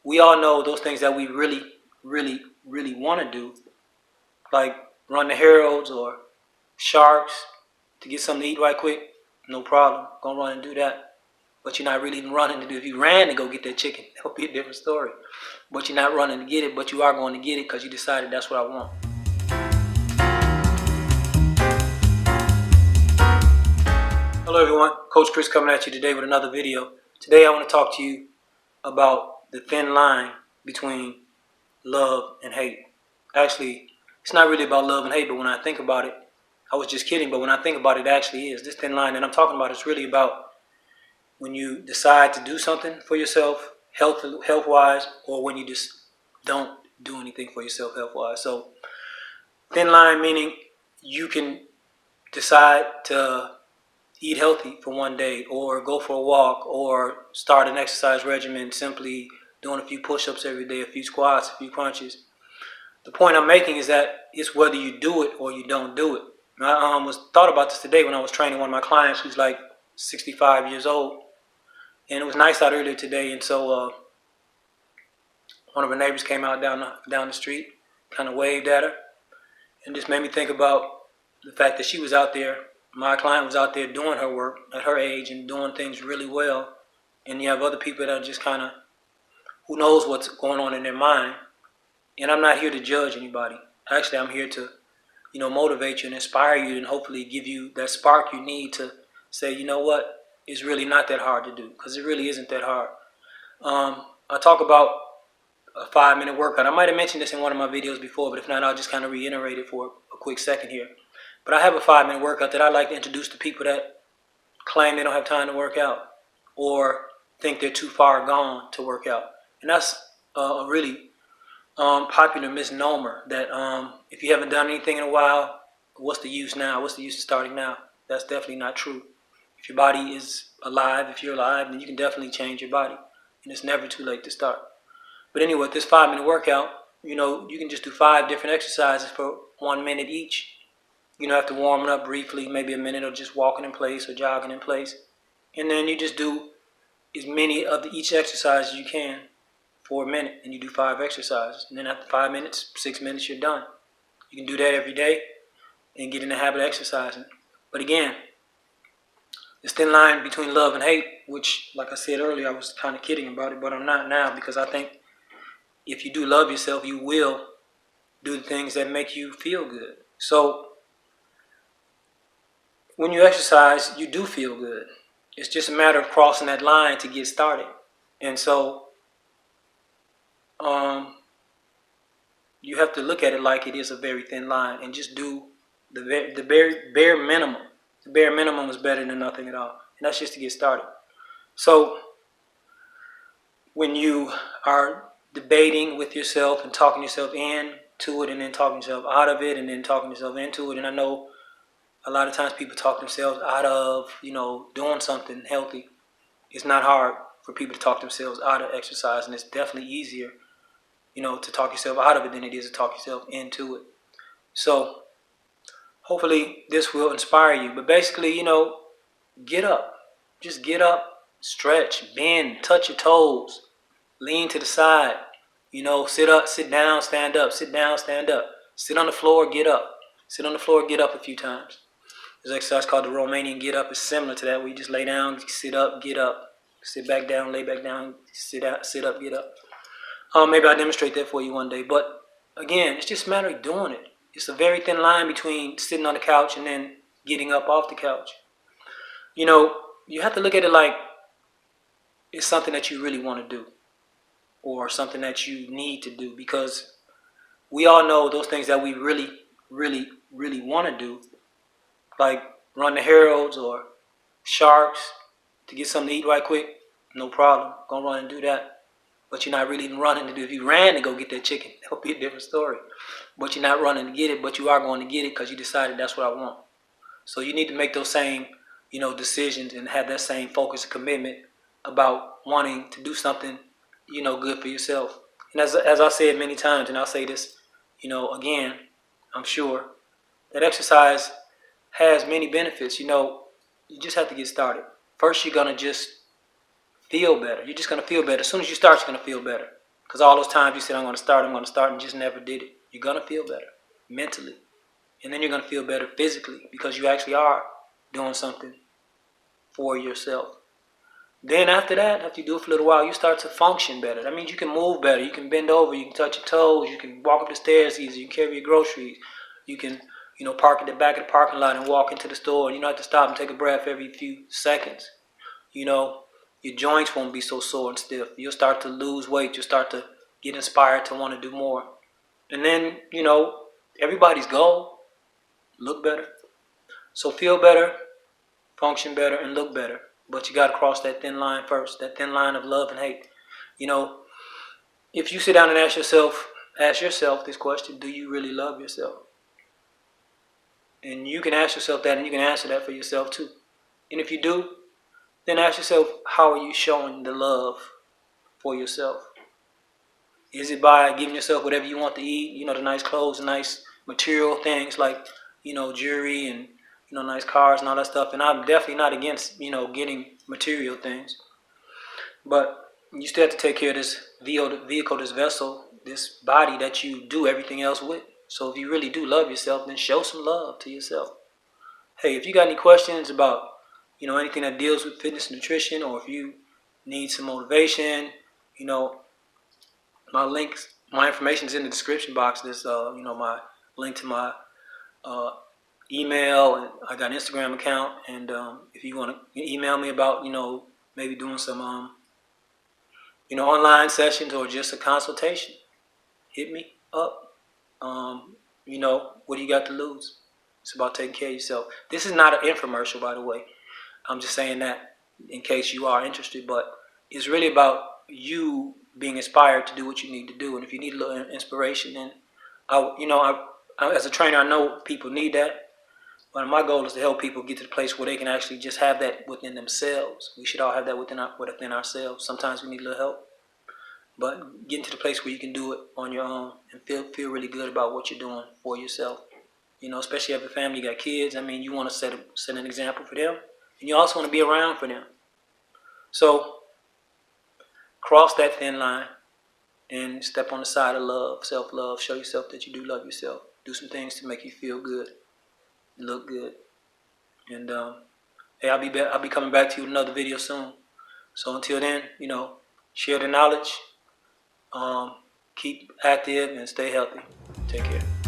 we all know those things that we really want to do, like run the Heralds or Sharks to get something to eat right quick. No problem, gonna run and do that. But you're not really even running to do. If you ran to go get that chicken, that would be a different story. But you're not running to get it, but you are going to get it because you decided that's what I want. Hello everyone, Coach Chris coming at you today with another video. Today I want to talk to you about the thin line between love and hate. Actually, it's not really about love and hate, but when I think about it, I was just kidding, but when I think about it, it actually is. This thin line that I'm talking about is really about when you decide to do something for yourself, health-wise, or when you just don't do anything for yourself, health-wise. So, thin line meaning you can decide to eat healthy for one day, or go for a walk, or start an exercise regimen, simply doing a few push-ups every day, a few squats, a few crunches. The point I'm making is that it's whether you do it or you don't do it. I thought about this today when I was training one of my clients who's like 65 years old, and it was nice out earlier today, and so one of her neighbors came out down the street, kind of waved at her, and just made me think about the fact that she was out there. My client was out there doing her work at her age and doing things really well. And you have other people that are just kind of, who knows what's going on in their mind. And I'm not here to judge anybody. Actually, I'm here to, motivate you and inspire you and hopefully give you that spark you need to say, you know what, it's really not that hard to do, because it really isn't that hard. I talk about a 5-minute workout. I might have mentioned this in one of my videos before, but if not, I'll just kind of reiterate it for a quick second here. But I have a 5-minute workout that I like to introduce to people that claim they don't have time to work out or think they're too far gone to work out. And that's a really popular misnomer that if you haven't done anything in a while, what's the use now? What's the use of starting now? That's definitely not true. If your body is alive, if you're alive, then you can definitely change your body. And it's never too late to start. But anyway, this 5-minute workout, you can just do 5 different exercises for 1 minute each. After warming up briefly, maybe a minute, or just walking in place or jogging in place. And then you just do as many of each exercise as you can for a minute, and you do 5 exercises. And then after 5 minutes, 6 minutes, you're done. You can do that every day and get in the habit of exercising. But again, this thin line between love and hate, which, like I said earlier, I was kind of kidding about it, but I'm not now, because I think if you do love yourself, you will do the things that make you feel good. So when you exercise, you do feel good. It's just a matter of crossing that line to get started. And so you have to look at it like it is a very thin line and just do the bare minimum. The bare minimum is better than nothing at all. And that's just to get started. So when you are debating with yourself and talking yourself into it, and then talking yourself out of it, and then talking yourself into it, and I know a lot of times people talk themselves out of, doing something healthy. It's not hard for people to talk themselves out of exercise, and it's definitely easier, to talk yourself out of it than it is to talk yourself into it. So hopefully this will inspire you. But basically, get up. Just get up, stretch, bend, touch your toes, lean to the side, sit up, sit down, stand up, sit down, stand up, sit on the floor, get up. Sit on the floor, get up a few times. There's an exercise called the Romanian get up. It's similar to that, where you just lay down, sit up, get up, sit back down, lay back down, sit up, get up. Maybe I'll demonstrate that for you one day. But again, it's just a matter of doing it. It's a very thin line between sitting on the couch and then getting up off the couch. You have to look at it like it's something that you really want to do, or something that you need to do, because we all know those things that we really want to do, like run the Heralds or Sharks to get something to eat right quick. No problem, gonna run and do that. But you're not really even running to do. If you ran to go get that chicken, that would be a different story. But you're not running to get it, but you are going to get it because you decided that's what I want. So you need to make those same, decisions and have that same focus and commitment about wanting to do something, good for yourself. And as I said many times, and I'll say this, again, I'm sure that exercise has many benefits. You just have to get started. First, you're going to just feel better. You're just going to feel better. As soon as you start, you're going to feel better. Because all those times you said, I'm going to start, and just never did it. You're going to feel better mentally. And then you're going to feel better physically because you actually are doing something for yourself. Then after that, after you do it for a little while, you start to function better. That means you can move better. You can bend over. You can touch your toes. You can walk up the stairs easy. You can carry your groceries. You can, park at the back of the parking lot and walk into the store. And you don't have to stop and take a breath every few seconds. Your joints won't be so sore and stiff. You'll start to lose weight. You'll start to get inspired to want to do more. And then, everybody's goal, look better. So feel better, function better, and look better. But you got to cross that thin line first, that thin line of love and hate. If you sit down and ask yourself this question, do you really love yourself? And you can ask yourself that, and you can answer that for yourself too. And if you do, then ask yourself, how are you showing the love for yourself? Is it by giving yourself whatever you want to eat, the nice clothes, the nice material things like, jewelry and, nice cars and all that stuff. And I'm definitely not against, getting material things. But you still have to take care of this vehicle, this vessel, this body that you do everything else with. So if you really do love yourself, then show some love to yourself. Hey, if you got any questions about, anything that deals with fitness and nutrition, or if you need some motivation, my information is in the description box. There's, my link to my email, and I got an Instagram account. And if you want to email me about, maybe doing some, online sessions or just a consultation, hit me up. What do you got to lose? It's about taking care of yourself. This is not an infomercial, by the way. I'm just saying that in case you are interested, but it's really about you being inspired to do what you need to do. And if you need a little inspiration, then as a trainer, I know people need that. But my goal is to help people get to the place where they can actually just have that within themselves. We should all have that within ourselves. Sometimes we need a little help, but getting to the place where you can do it on your own and feel really good about what you're doing for yourself. Especially if you have a family, you got kids. You want to set an example for them, and you also want to be around for them. So cross that thin line and step on the side of love, self-love. Show yourself that you do love yourself. Do some things to make you feel good, look good. And hey, I'll be coming back to you with another video soon. So until then, share the knowledge, keep active, and stay healthy. Take care.